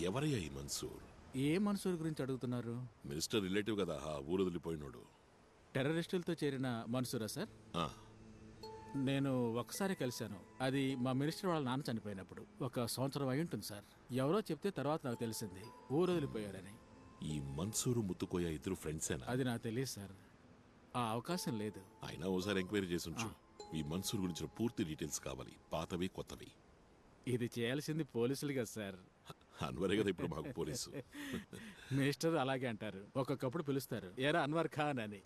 ఎవరయ్యా ఈ మన్సూర్? ఏ మన్సూర్ గురించి అడుగుతున్నారు? మినిస్టర్ రిలేటివ్ కదా, ఊరు వదిలిపోయినోడు. టెర్రరిస్టులతో చేరిన మన్సూరా సార్? నేను ఒకసారి కలిశాను. అది మా మినిస్టర్ వాళ్ళ నాన్న చనిపోయినప్పుడు. 1 సంవత్సరం అయి ఉంటుంది సార్. ఎవరో చెప్తే తర్వాత నాకు తెలిసింది ఊరు వదిలిపోయారని. ఈ మన్సూరు ముత్తుకోయ ఇద్దరు ఫ్రెండ్సేనా? అది నాకు తెలియదు సార్, ఆ అవకాశం లేదు. అయినా ఓసారి ఎంక్వైరీ చేసి ఉంచు. ఈ మన్సూర్ గురించిన పూర్తి డీటెయిల్స్ కావాలి, పాతవి కొత్తవి. ఇది చేయాల్సింది పోలీసులు కదా సార్. అన్వరే కదా ఇప్పుడు మాకు పోలీసు. మినిస్టర్ అలాగే అంటారు, ఒక్కొక్కప్పుడు పిలుస్తారు ఏరా అన్వర్ ఖాన్ అని.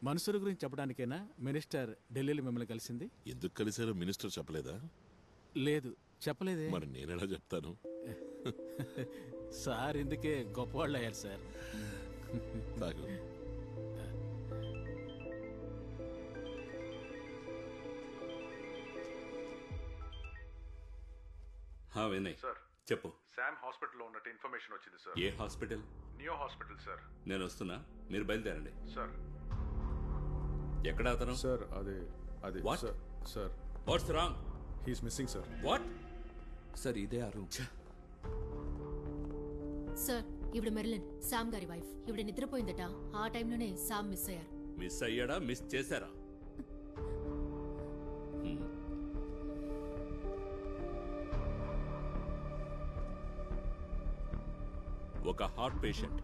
మన్సూర్ గురించి చెప్పడానికైనా మినిస్టర్ ఢిల్లీలో మిమ్మల్ని కలిసింది? ఎందుకు కలిసారో మినిస్టర్ చెప్పలేదా? లేదు, చెప్పలేదే. మరి నేనెలా చెప్తాను? సార్ ఇందుకే గొప్పవాళ్ళు అయ్యారు సార్. తాగు. వినయ్ సార్ చెప్పు. శామ్ హాస్పిటల్లో ఉన్నట్టు ఇన్ఫర్మేషన్ వచ్చింది సార్. ఏ హాస్పిటల్? Neo hospital sir. నేను వస్తున్నా, మీరు బయలుదేరండి. సార్ ఎక్కడ అతను? సార్ అది What? Sir what's wrong? He's missing sir. What? Sir ఇదే ఆ రూమ్. సార్ ఇప్పుడు మెర్లిన్ సామ్ గారి వైఫ్. ఇప్పుడు నిద్రపోయిందట. ఆ టైంలోనే సామ్ మిస్ అయ్యారు. మిస్ అయ్యాడా, మిస్ చేశారా? ఒక హార్ట్ పేషెంట్,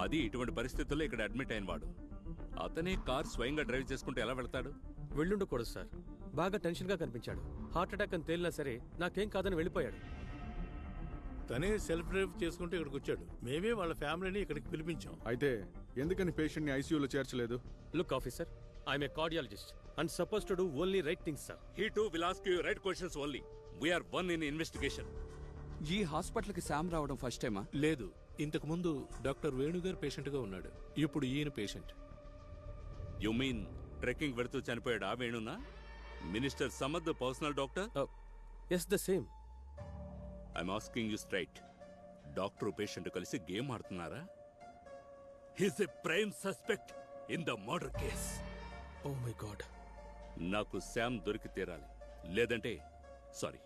అది ఇటువంటి పరిస్థితుల్లో ఇక్కడ అడ్మిట్ అయిన వాడు. అతనే కార్ స్వయంగా డ్రైవ్ చేసుకుంటూ ఎలా వెళ్తాడు? వెళ్ళుండకూడదు సార్. బాగా టెన్షన్ గా కనిపించాడు. హార్ట్ అటాక్ అని తేలినా సరే నాకేం కాదని వెళ్ళిపోయాడు. తనే సెల్ఫ్ డ్రైవ్ చేసుకుంటూ ఇక్కడికి వచ్చాడు. మేమే వాళ్ళ ఫ్యామిలీని ఇక్కడికి పిలిపించాం. అయితే ఎందుకని పేషెంట్ ని ఐసీయూలో చేర్చలేదు? Look officer, I'm a cardiologist and suppose to do only right things sir. He too will ask you right questions only. We are one in investigation. ఈ హాస్పిటల్ కి శామ్ రావడం ఫస్ట్ టైమా? లేదు, ఇంతకు ముందు డాక్టర్ వేణుగారు పేషెంట్ గా ఉన్నాడు. ఇప్పుడు ఈయన పేషెంట్. You mean ట్రెక్కింగ్ వెళుతూ చనిపోయాడు ఆ వేణునా? Minister Samad personal doctor? Yes, the same. I'm asking you straight. Doctor patient కలిసి గేమ్ ఆడుతున్నారా? He's a prime suspect in the murder case. Oh my god. నాకు శామ్ దొరికి తీరాలి, లేదంటే సారీ,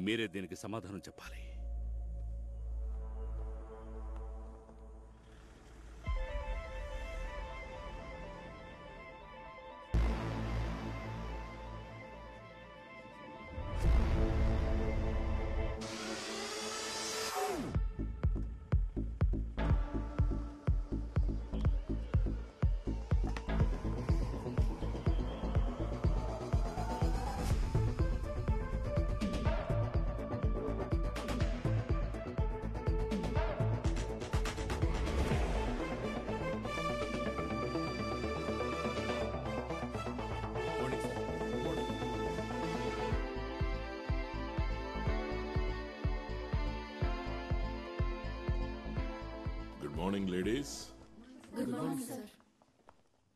మీరే దీనికి సమాధానం చెప్పాలి. Morning ladies. Good morning sir.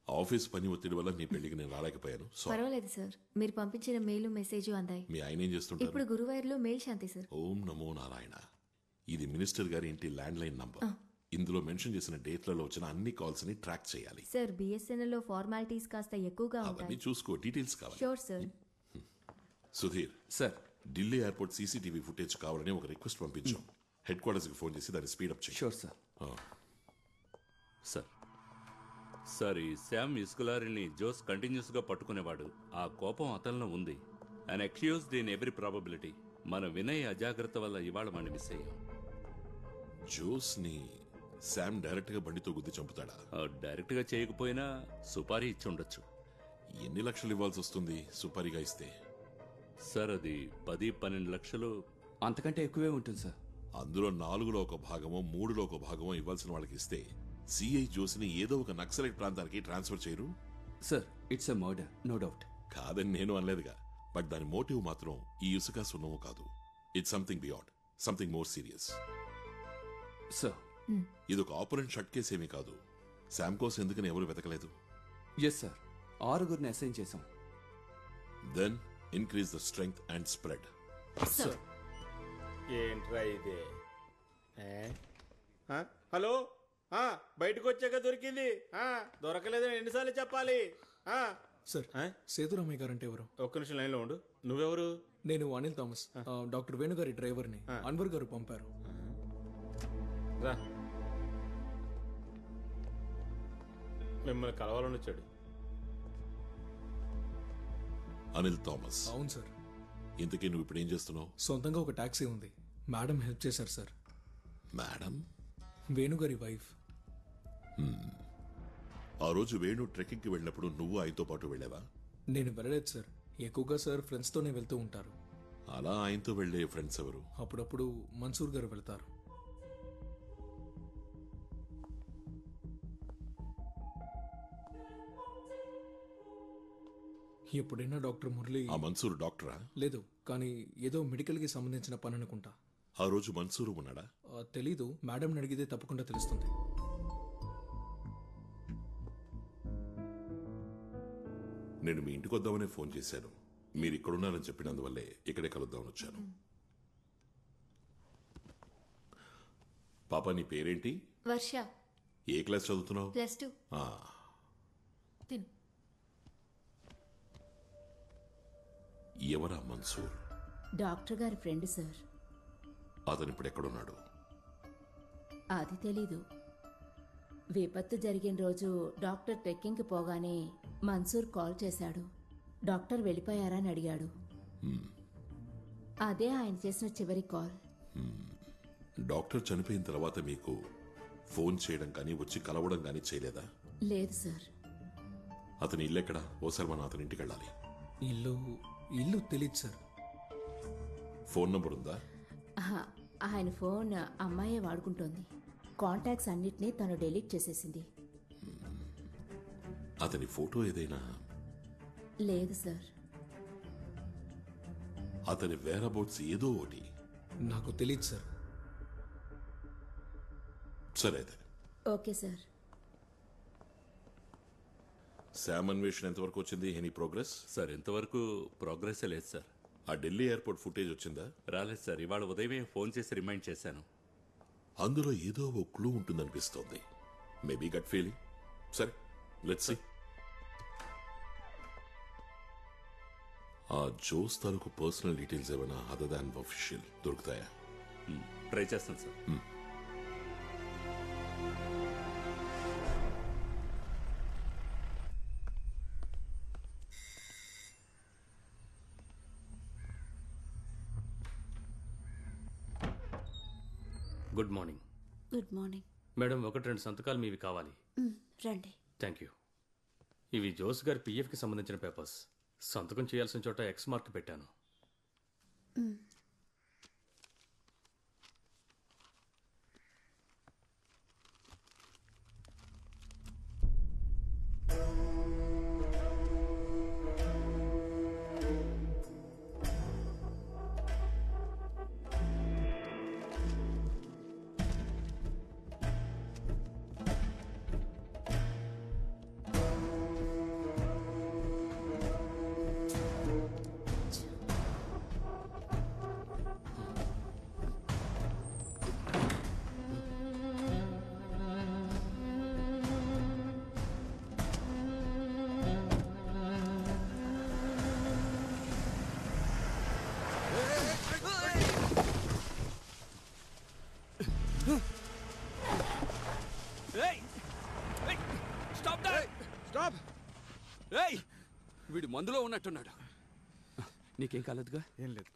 Office పని ఒత్తిడి వల్ల నీ పెళ్లికి నేను రాలేకపోయాను. పర్వాలేదు సార్, మీరు పంపించిన మెయిల్ మెసేజ్ అందాయి. మీ ఆయన ఏం చేస్తుంటారు? ఇప్పుడు గురువాయూర్లో మెయిల్ శాంతి సార్. ఓం నమో నారాయణ. ఇది మినిస్టర్ గారి ఇంటి ల్యాండ్ లైన్ నంబర్. ఇందులో మెన్షన్ చేసిన డేట్లలో వచ్చిన అన్ని కాల్స్ ని ట్రాక్ చేయాలి. సార్ బిఎస్ఎన్ఎల్ లో ఫార్మాలిటీస్ కాస్త ఎక్కువగా అవన్నీ ఉంటాయి. చూసుకో, డీటెయిల్స్ కావాలి. Sure sir. Sudheer sir Delhi airport CCTV footage కావాలని ఒక రిక్వెస్ట్ పంపించాం. హెడ్ క్వార్టర్స్ కి ఫోన్ చేసి దాన్ని స్పీడప్ చేయి. Sure sir. సార్ ఈ శామ్ ఇస్కులారిని జోస్ కంటిన్యూస్ గా పట్టుకునేవాడు. ఆ కోపం అతనిలో ఉంది. And accused in every probability. మన వినయ్ అజాగ్రత్త వల్ల ఇవాళ మనం మిస్ అయ్యాం. జోస్ ని శామ్ డైరెక్ట్ గా బండితో గుద్ది చంపుతాడా? డైరెక్ట్ గా చేయకపోయినా సుపారీ ఇచ్చి ఉండొచ్చు. ఎన్ని లక్షలు ఇవ్వాల్సి వస్తుంది సుపారీగా ఇస్తే? సార్ అది 10-12 లక్షలు. అంతకంటే ఎక్కువే ఉంటుంది సార్. అందులో 4లో ఒక భాగమో 3లో ఒక భాగమో ఇవ్వాల్సిన వాళ్ళకి ఇస్తే సిఐ జోసిని ఏదో ఒక నక్సలైట్ ప్రాంతానికి ట్రాన్స్ఫర్ చేయరు? Sir it's a murder, no doubt. కాదని నేను అనలేదుగా, బట్ దాని మోటివ్ మాత్రం ఈ ఇసుక సున్నము కాదు. It's something beyond, something more serious. Sir ఇదొక ఆపరెంట్ షట్ కేసు ఏమీ కాదు. శామ్ కోసం ఎందుకని ఎవరు వెతకలేదు? ఎస్ సార్, 6గురిని అసైన్ చేశాం. Then increase the strength and spread. Sir ఏంట్రా ఇదే? హలో, బయటకు వచ్చాక దొరికింది. దొరకలేదని ఎన్నిసార్లు చెప్పాలి? సార్ సేతురామయ్య గారు అంటే ఎవరు? ఒక్క నిమిషం లైన్లో ఉండు. నువ్వెవరు? నేను అనిల్ థామస్, డాక్టర్ వేణుగారి డ్రైవర్ని. అన్వర్ గారు పంపారు. రా. మిమ్మల్ని కలవాలని వచ్చాడు. అనిల్ థామస్. అవును సార్. ఇంతకీ నువ్వు ఇప్పుడు ఏం చేస్తున్నావు? సొంతంగా ఒక టాక్సీ ఉంది. మేడం హెల్ప్ చేశారు సార్. మేడం? వేణుగారి వైఫ్. ఆ రోజు వేణు ట్రెక్కింగ్కి వెళ్ళినప్పుడు నువ్వు ఆయనతో పాటు వెళ్ళావా? నేను వెళ్ళలేదు సార్. ఎక్కువగా సార్ ఫ్రెండ్స్తోనే వెళ్తూ ఉంటారు. అలా ఆయనతో వెళ్ళే ఫ్రెండ్స్ ఎవరు? అప్పుడప్పుడు మన్సూర్ గారు వెళ్తారు. ఎప్పుడైనా డాక్టర్ మురళి. ఆ మన్సూర్ డాక్టరా? లేదు, కానీ ఏదో మెడికల్కి సంబంధించిన పని అనుకుంటా. ఆ రోజు మన్సూరు ఉన్నాడా? తెలీదు. మేడం అడిగితే తప్పకుండా తెలుస్తుంది. నేను మీ ఇంటికి వద్దామనే ఫోన్ చేశాను. మీరు ఇక్కడున్నారని చెప్పినందువల్లే ఇక్కడే కలుద్దామని వచ్చాను. పాప నీ పేరేంటి? వర్ష. ఏ క్లాస్ చదువుతున్నావు? +2. తిను. ఎవరా మన్సూర్? డాక్టర్ గారి ఫ్రెండ్ సార్. అతను ఇప్పుడు ఎక్కడున్నాడు? అది తెలీదు. విపత్తు జరిగిన రోజు డాక్టర్ ట్రెక్కింగ్కి పోగానే మన్సూర్ కాల్ చేశాడు. డాక్టర్ వెళ్ళిపోయారా అని అడిగాడు. అదే ఆయన చేసిన చివరి కాల్. డాక్టర్ చనిపోయిన తర్వాత మీకు ఫోన్ చేయడం కానీ వచ్చి కలవడం కానీ చేయలేదా? లేదు సార్. అతని ఇల్లు ఎక్కడా? ఓసారి మనం అతని ఇంటికి వెళ్ళాలి. ఇల్లు తెలీదు సార్. ఫోన్ నంబర్ ఉందా? ఆయన ఫోన్ అమ్మాయే వాడుకుంటోంది. కాంటాక్ట్స్ అన్నిటినీ తను డెలీట్ చేసేసింది. అతని ఫోటో ఏదైనా? లేదు సార్. అతని వేరబౌట్స్ ఏదో ఒకటి? నాకు తెలీదు సార్. సరే అయితే. Okay sir. శామ్ అన్వేషణ ఎంతవరకు వచ్చింది? Any progress? సార్ ఇంతవరకు ప్రోగ్రెస్ లేదు సార్. ఆ ఢిల్లీ ఎయిర్పోర్ట్ ఫుటేజ్ వచ్చిందా? రాలేదు సార్. ఇవాళ ఉదయమే ఫోన్ చేసి రిమైండ్ చేశాను. అందులో ఏదో ఓ క్లూ ఉంటుందనిపిస్తోంది. Maybe gut feeling. సరే, లెట్స్ సీ. ఆ జోస్ తాలూకు పర్సనల్ డీటెయిల్స్ ఏమైనా అదర్ దాన్ ఆఫీషియల్ దొరుకుతాయా? ట్రై చేస్తాను sir. Good morning. Good morning. Madam, 1-2 సంతకాలు మీవి కావాలి. రండి. Thank you. ఇవి జోస్ గారి పిఎఫ్కి సంబంధించిన పేపర్స్. సంతకం చేయాల్సిన చోట ఎక్స్ మార్క్ పెట్టాను. వీడు మందులో ఉన్నట్టున్నాడు. నీకేం కాలేదుగా? ఏం లేదు.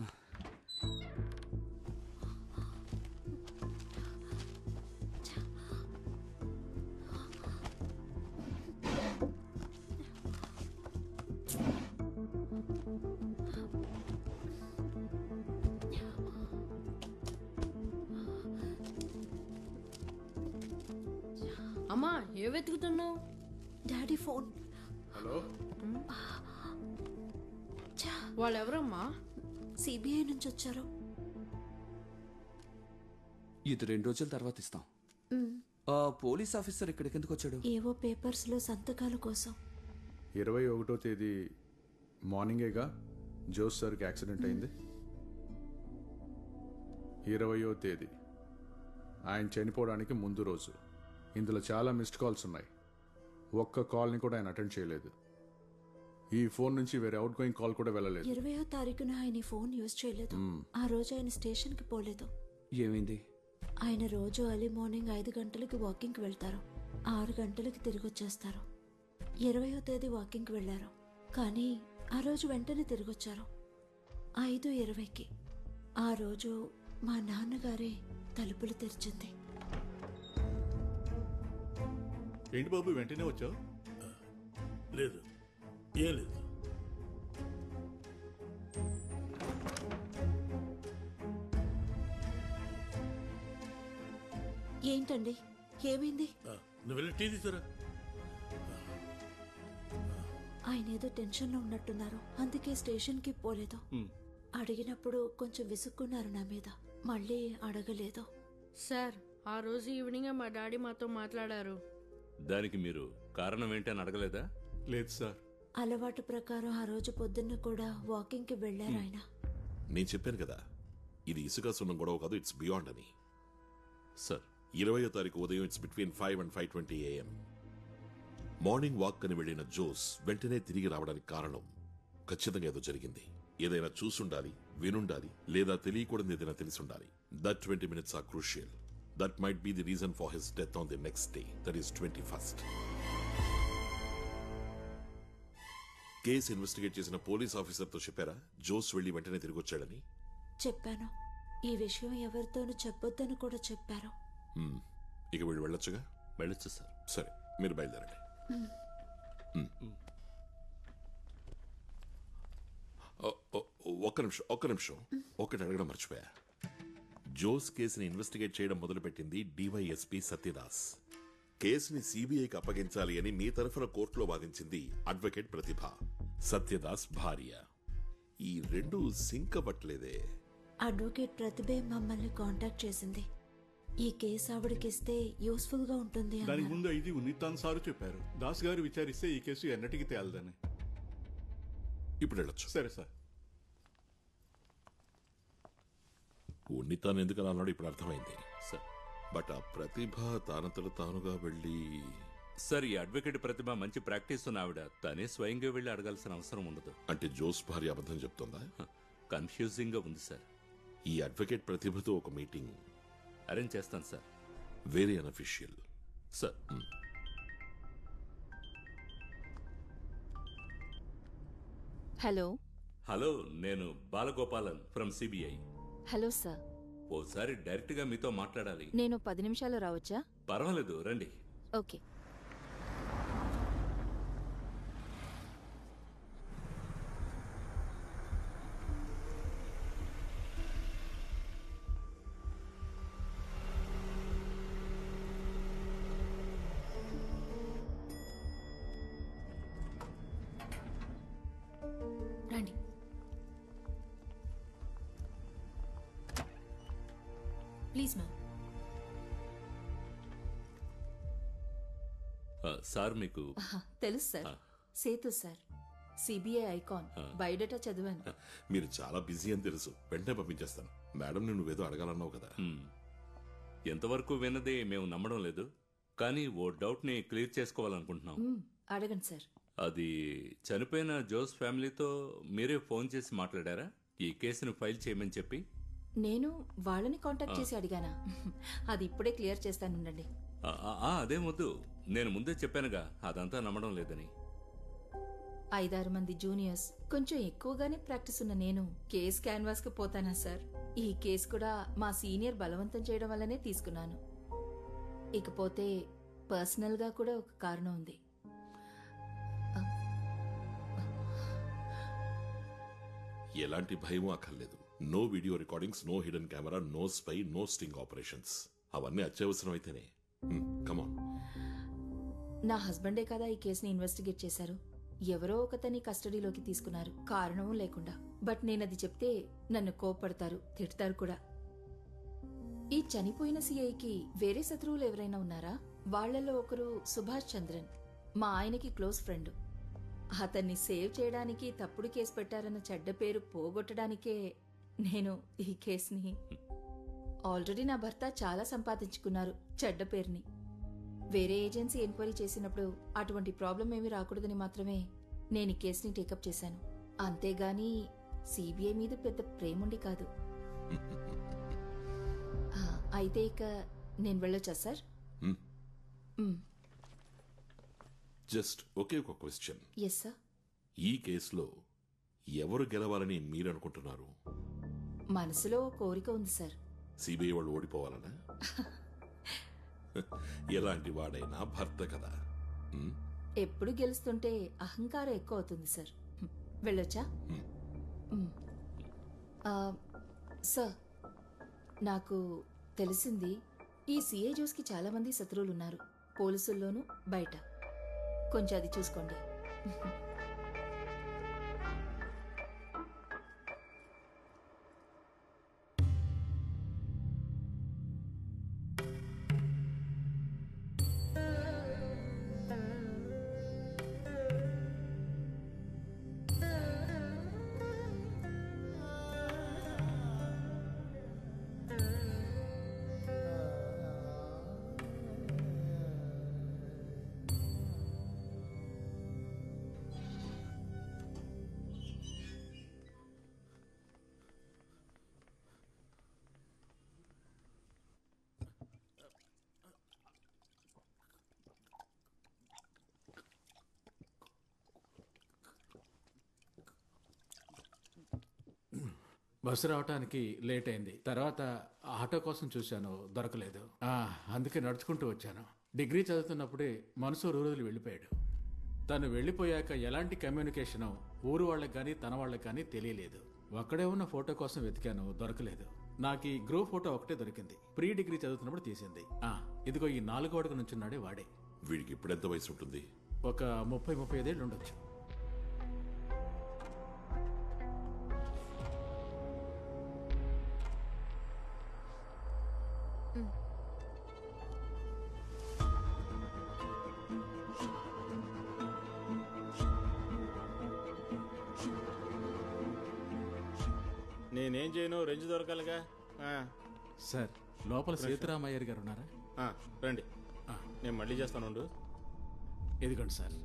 అమ్మా, ఏ వెతుకుతున్నావు? Daddy phone. హలో, వాళ్ళెవరమ్మా? సిబిఐ నుంచి వచ్చారు. ఇది 2 రోజుల తర్వాత ఇస్తాం. ఆ పోలీస్ ఆఫీసర్ ఇక్కడికి ఎందుకు వచ్చాడు? ఏవో పేపర్స్ లో సంతకాల కోసం. 21వ తేదీ మార్నింగేగా జోస్ సార్కి యాక్సిడెంట్ అయింది. 20వ తేదీ ఆయన చనిపోవడానికి ముందు రోజు. ఇందులో చాలా మిస్డ్ కాల్స్ ఉన్నాయి. ఒక్క కాల్ని కూడా ఆయన అటెండ్ చేయలేదు. ఈ ఫోన్ నుంచి వేరే అవుట్ గోయింగ్ కాల్ కూడా వెళ్ళలేదు. 20వ తారీఖున ఆయన ఫోన్ యూజ్ చేయలేదు. ఆ రోజు ఆయన స్టేషన్కి పోలేదు. ఏమైంది? ఆయన రోజు ఎర్లీ మార్నింగ్ 5 గంటలకి వాకింగ్కి వెళ్తారు, 6 గంటలకి తిరిగి వచ్చేస్తారు. 20వ తేదీ వాకింగ్కి వెళ్ళారు, కానీ ఆ రోజు వెంటనే తిరిగి వచ్చారు 5:20కి. ఆ రోజు మా నాన్నగారే తలుపులు తెరిచింది. ఏంటి బాబు వెంటనే వచ్చావు? లేదు, ఏం లేదు. ఏంటండి, ఏమైంది? నువ్వు వెళ్ళి టీ తీసుకురా. ఆయన ఏదో టెన్షన్లో ఉన్నట్టున్నారు, అందుకే స్టేషన్కి పోలేదు. అడిగినప్పుడు కొంచెం విసుక్కున్నారు నా మీద, మళ్ళీ అడగలేదు. సార్, ఆ రోజు ఈవినింగ్ మా డాడీ మాతో మాట్లాడారు. దానికి మీరు కారణం ఏంటని అడగలేదా? లేదు సార్. అలవాటు ప్రకారం ఆ రోజు పొద్దున్న కూడా వాకింగ్కి వెళ్ళారు ఆయన. నేను చెప్పాను కదా, ఇది ఇసుక సున్నం గొడవ కాదు, ఇట్స్ బియాండ్ అని. సార్, 20వ తారీఖు ఉదయం it's between 5 and 5:20 AM. Morning walk అని వెళ్లిన జోస్ వెంటనే తిరిగి రావడానికి కారణం ఖచ్చితంగా ఏదో జరిగింది. ఏదైనా చూసుండాలి, వినుండాలి, లేదా తెలియకూడదు ఏదైనా తెలిసుండాలి. That 20 minutes are crucial. That might be the reason for his death on the next day, that is 21st. Case investigate చేసిన పోలీస్ ఆఫీసర్తో చెప్పారా జోస్ వెళ్లి వెంటనే తిరిగి వచ్చాడని? చెప్పాను. ఈ విషయం ఎవరితోనూ చెప్పొద్దని కూడా చెప్పారు. ఇక వీళ్ళు వెళ్ళొచ్చుగా? వెళ్ళొచ్చు సార్. సరే, మీరు బయలుదేరండి. ఒక్క నిమిషం ఒకటి అడగడం మర్చిపోయా. జోస్ కేసుని ఇన్వెస్టిగేట్ చేయడం మొదలుపెట్టింది డివైఎస్పీ సత్యదాస్. కేసుని సిబిఐకి అప్పగించాలి అని మీ తరఫున కోర్టులో వాదించింది అడ్వకేట్ ప్రతిభ, సత్యదాస్ భార్య. ఈ రెండు సింక్ అవ్వట్లేదే. అడ్వకేట్ ప్రతిభే మమ్మల్ని కాంటాక్ట్ చేసింది. ఈ కేసు ఆవిడకిస్తే యూస్ఫుల్ గా ఉంటుంది. దానికి ముందు ఇది ఉన్నితాన్ సారు చెప్పారు. దాస్ గారు విచారిస్తే ఈ కేసు ఎన్నటికి తేలదని. ఇప్పుడు వెళ్ళొచ్చు. సరే సార్. ఉన్నితాన్ ఎందుకని అన్నాడు ఇప్పుడు అర్థమైంది సార్. బట్ ఆ ప్రతిభ తానంతట తానుగా వెళ్ళి... సార్, ఈ అడ్వకేట్ ప్రతిభ మంచి ప్రాక్టీస్ ఉన్న ఆవిడ, తనే స్వయంగా వెళ్ళి అడగాల్సిన అవసరం ఉండదు. అంటే జోస్ భార్య అబద్ధం చెప్తుందా? కన్ఫ్యూజింగ్ గా ఉంది సార్. ఈ అడ్వకేట్ ప్రతిభతో ఒక మీటింగ్ అరేంజ్ చేస్తాను sir. Very unofficial sir. Hello. Hello, నేను Balagopalan from CBI. Hello sir. ఓసారి డైరెక్ట్ గా మీతో మాట్లాడాలి. నేను 10 నిమిషాలు రావచ్చా? పర్వాలేదు, రండి. ఓకే. రండి. Please ma'am. సార్, మీకు తెలుసు sir. Sethu sir, CBI icon. Biodata చదివాను. మీరు చాలా బిజీ అని తెలుసు, వెంటనే పంపించేస్తాను. మేడం, నువ్వేదో అడగాలన్నావు కదా. ఎంతవరకు విన్నది మేము నమ్మడం లేదు, కానీ ఓ డౌట్ ని క్లియర్ చేసుకోవాలనుకుంటున్నాం. అడగండి సార్. అది చనిపోయిన జోస్ ఫ్యామిలీతో మీరే ఫోన్ చేసి మాట్లాడారా ఈ కేసును ఫైల్ చేయమని చెప్పి? నేను వాళ్ళని కాంటాక్ట్ చేసి అడిగానా? అది ఇప్పుడే క్లియర్ చేస్తానుండండి. అదేం వద్దు, నేను ముందే చెప్పానుగా అదంతా నమ్మడం లేదని. 5-6 మంది జూనియర్స్, కొంచెం ఎక్కువగానే ప్రాక్టీస్ ఉన్న నేను కేస్ క్యాన్వాస్ కు పోతానా సార్? ఈ కేసు కూడా మా సీనియర్ బలవంతం చేయడం వల్లనే తీసుకున్నాను. ఇకపోతే పర్సనల్ గా కూడా ఒక కారణం ఉంది. ఎలాంటి భయం అక్కర్లేదు. No video recordings, no hidden camera, no spy, no sting operations. అవన్నీ అత్యవసరం అయితేనే. కమాన్. నా హస్బెండే కదా ఈ కేసుని ఇన్వెస్టిగేట్ చేశారు. ఎవరో ఒకతని కస్టడీలోకి తీసుకున్నారు, కారణం లేకుండా. బట్ నేనది చెప్తే నన్ను కోప్పడతారు, తిడతారు కూడా. ఈ చనిపోయిన సిఐకి వేరే శత్రువులు ఎవరైనా ఉన్నారా? వాళ్లలో ఒకరు సుభాష్ చంద్రన్, మా ఆయనకి క్లోజ్ ఫ్రెండ్. అతన్ని సేవ్ చేయడానికి తప్పుడు కేసు పెట్టారన్న చెడ్డ పేరు పోగొట్టడానికే నేను ఈ కేసుని... ఆల్రెడీ నా భర్త చాలా సంపాదించుకున్నారు చెడ్డ పేరుని. వేరే ఏజెన్సీ ఎంక్వైరీ చేసినప్పుడు అటువంటి ప్రాబ్లం ఏమీ రాకూడదని మాత్రమే నేను ఈ కేసుని టేకప్ చేశాను. అంతేగాని సిబిఐ మీద పెద్ద ప్రేముండి కాదు. అయితే ఇక నేను వెళ్ళొచ్చా సార్? జస్ట్ ఒకే ఒక క్వశ్చన్. Yes sir. ఈ కేసులో ఎవరు గెలవాలని మీరు అనుకుంటున్నారు? మనసులో కోరిక ఉంది సార్. సిబిఐ వాళ్ళు ఓడిపోవాలనా? ఎలాంటి వాడైనా భర్త కదా. ఎప్పుడు గెలుస్తుంటే అహంకారం ఎక్కువ అవుతుంది సార్. వెళ్ళొచ్చా? సార్, నాకు తెలిసింది ఈ సిఏ జోస్కి చాలా మంది శత్రువులు ఉన్నారు, పోలీసుల్లోనూ బయట. కొంచెం అది చూసుకోండి. బస్సు రావటానికి లేట్ అయింది. తర్వాత ఆటో కోసం చూశాను, దొరకలేదు. అందుకే నడుచుకుంటూ వచ్చాను. డిగ్రీ చదువుతున్నప్పుడే మనసు ఊరు వెళ్ళిపోయాడు. తను వెళ్ళిపోయాక ఎలాంటి కమ్యూనికేషన్ ఊరు వాళ్ళకి కానీ తన వాళ్ళకి కానీ తెలియలేదు. ఒక్కడే ఉన్న ఫోటో కోసం వెతికాను, దొరకలేదు. నాకు ఈ గ్రూప్ ఫోటో ఒకటే దొరికింది. ప్రీ డిగ్రీ చదువుతున్నప్పుడు తీసింది. ఇదిగో ఈ 4 అడుగు నుంచున్నాడే వాడే. వీడికి ఇప్పుడు ఎంత వయసు ఉంటుంది? ఒక 30-35 ఏళ్ళు ఉండొచ్చు. నేనేం చేయను, రెంజ్ దొరకాలిగా. సార్, లోపల సీతారామయ్యర్ గారు ఉన్నారా? రండి, నేను మళ్ళీ చేస్తాను. ఎదిగోండి సార్.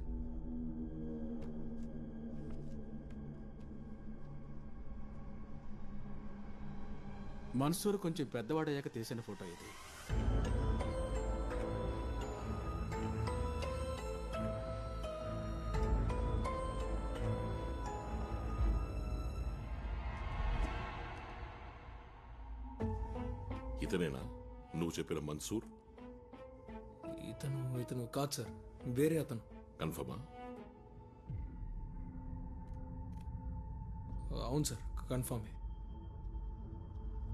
మన్సూర్ కొంచెం పెద్దవాడయ్యాక తీసిన ఫోటో ఇది. ఇతనేనా నువ్వు చెప్పిన మన్సూర్? ఇతను కాదు సార్, వేరే అతను. కన్ఫర్మా? అవును సార్, కన్ఫర్మే.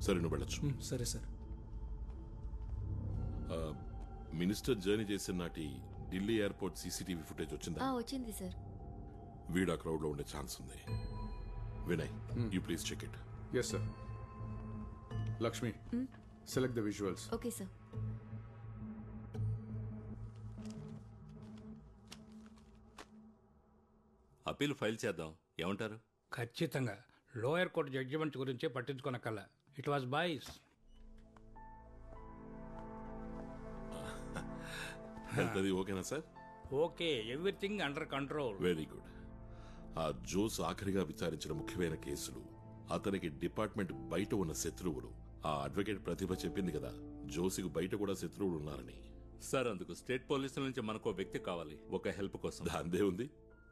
సరే, నువ్వు వెళ్ళొచ్చు. సరే సార్. మినిస్టర్ జర్నీ చేసిన నాటి ఢిల్లీ ఎయిర్పోర్ట్ సీసీటీవీ ఫుటేజ్ వచ్చిందా? వచ్చింది సార్. వీడు ఆ క్రౌడ్ లో ఉండే ఛాన్స్ ఉంది. Vinay, you please check it. Yes sir. Lakshmi, select the visuals. Okay sir. Appeal file చేద్దాం, ఏమంటారు? ఖచ్చితంగా. లోయర్ కోర్టు జడ్జిమెంట్ గురించే పట్టించుకోనక్కల. It was boys. ఓకేనా sir? Okay, everything under control. Very good. ఆ జోస్ ఆఖరిగా విచారించిన ముఖ్యమైన కేసులు, అతనికి డిపార్ట్మెంట్ బయట ఉన్న శత్రువులు. ఆ అడ్వకేట్ ప్రతిభ చెప్పింది కదా, జోసికి బయట కూడా శత్రువులు ఉన్నారని. సార్, అందుకు స్టేట్ పోలీసుల నుంచి మనకు ఒక వ్యక్తి కావాలి, ఒక హెల్ప్ కోసం. దాందే ఉంది,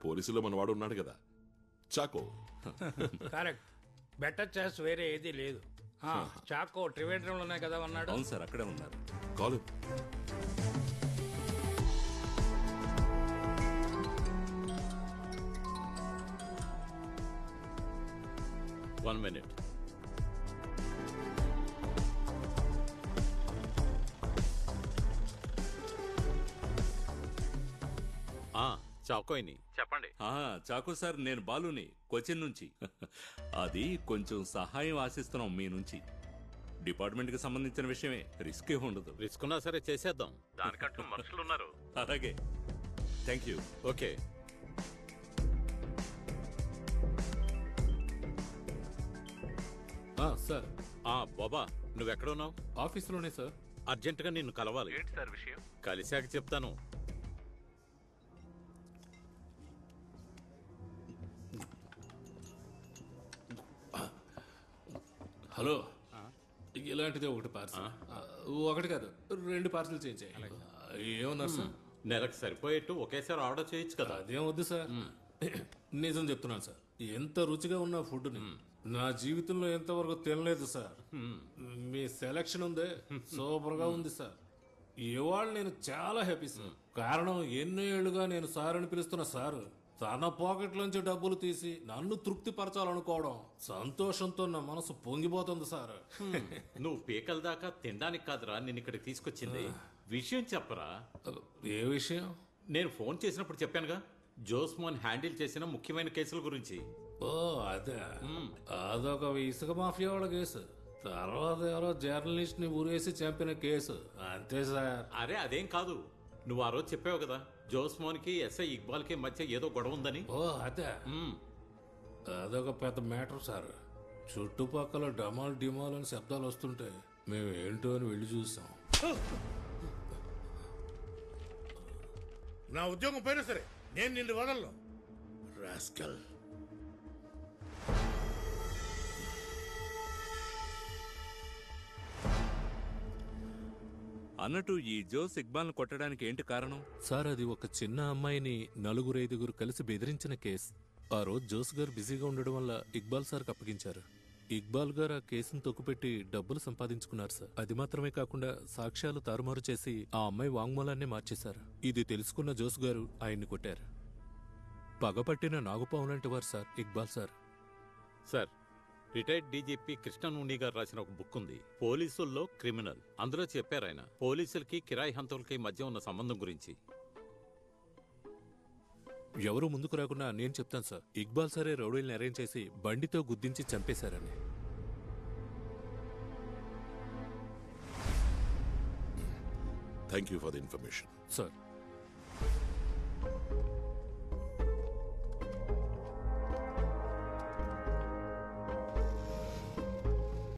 పోలీసులో మన వాడు ఉన్నాడు కదా, చాకో. కరెక్ట్. బెటర్ చాయిస్ వేరే ఏదీ లేదు. చాకో ట్రివేండ్రంలోనే కదా ఉన్నాడు. అవును సార్, అక్కడే ఉన్నారు. కాలు. One minute. చాకోయిని చెప్పండి. చాకో సార్, నేను బాలుని, కొచ్చిన్ నుంచి. అది కొంచెం సహాయం ఆశిస్తున్నాం మీ నుంచి. డిపార్ట్మెంట్ కి సంబంధించిన విషయమే, రిస్క్ ఉండదు. రిస్క్ ఉన్నా సరే చేసేద్దాం, దానికంటూ మనుషులు ఉన్నారు. అలాగే, థ్యాంక్ యూ. ఓకే. సార్, బాబా నువ్వెక్కడ ఉన్నావు? ఆఫీసులోనే సార్. అర్జెంటుగా నిన్ను కలవాలి. ఏంటి సార్ విషయం? కలిశాక చెప్తాను. హలో, ఇలాంటిదే ఒకటి పార్సల్ ఒకటి కాదు 2 పార్సల్ చేయించాయి ఏమన్నారు సార్? నెలకు సరిపోయేట్టు ఒకేసారి ఆర్డర్ చేయొచ్చు కదా. అదేం వద్దు సార్. నిజం చెప్తున్నాను సార్, ఎంత రుచిగా ఉన్న ఫుడ్ని నా జీవితంలో ఎంతవరకు తినలేదు సార్. మీ సెలక్షన్ ఉందే సూపర్ గా ఉంది సార్. ఇవాళ నేను చాలా హ్యాపీ సార్. కారణం ఎన్నో ఏళ్లుగా నేను సార్ అని పిలుస్తున్న సార్ తన పాకెట్లోంచి డబ్బులు తీసి నన్ను తృప్తి పరచాలనుకోవడం సంతోషంతో నా మనసు పొంగిపోతుంది సార్. నువ్వు పీకల దాకా తినడానికి కాదురా నేను ఇక్కడికి తీసుకొచ్చింది. విషయం చెప్పరా. ఏ విషయం? నేను ఫోన్ చేసినప్పుడు చెప్పానుగా, జోస్మోన్ హ్యాండిల్ చేసిన ముఖ్యమైన కేసుల గురించి. ఓ అదే, అదొక ఇసుక మాఫియా వాళ్ళ కేసు. తర్వాత ఎవరో జర్నలిస్ట్ ని ఊరేసి చంపిన కేసు అంతే సార్. అరే అదేం కాదు, నువ్వు ఆ రోజు చెప్పావు కదా జోస్మోన్ కి ఎస్ఐ ఇక్బాల్ కి మధ్య ఏదో గొడవ ఉందని. ఓ అదే, అదొక పెద్ద మ్యాటర్ సార్. చుట్టుపక్కల డమాల్ డిమాల్ అని శబ్దాలు వస్తుంటే మేము ఏంటో అని వెళ్ళి చూసాం. నా ఉద్యోగం పోయినా సరే నేను నిన్ను వదలను రాస్కల్. అన్నట్టు ఈ జోస్ ఇక్బాల్ను కొట్టడానికి ఏంటి కారణం? సార్ అది ఒక చిన్న అమ్మాయిని 4-5 కలిసి బెదిరించిన కేసు. ఆ రోజు జోస్ గారు బిజీగా ఉండడం వల్ల ఇక్బాల్ సార్కి అప్పగించారు. ఇక్బాల్ గారు ఆ కేసును తొక్కుపెట్టి డబ్బులు సంపాదించుకున్నారు సార్. అది మాత్రమే కాకుండా సాక్ష్యాలు తారుమారు చేసి ఆ అమ్మాయి వాంగ్మూలాన్నే మార్చేశారు. ఇది తెలుసుకున్న జోస్ గారు ఆయన్ని కొట్టారు. పగపట్టిన నాగుపాము లాంటి వారు sir Iqbal sir. Sir, retired DGP Krishnanunni గారు రాసిన ఒక బుక్ ఉంది, పోలీసుల్లో క్రిమినల్. అందులో చెప్పారు ఆయన పోలీసులకి కిరాయి హంతకులకి మధ్య ఉన్న సంబంధం గురించి. ఎవరు ముందుకు రాకుండా నేను చెప్తాను సార్, ఇక్బాల్ సారే రౌడీల్ని అరేంజ్ చేసి బండితో గుద్దించి చంపేశారని. Thank you for the information sir.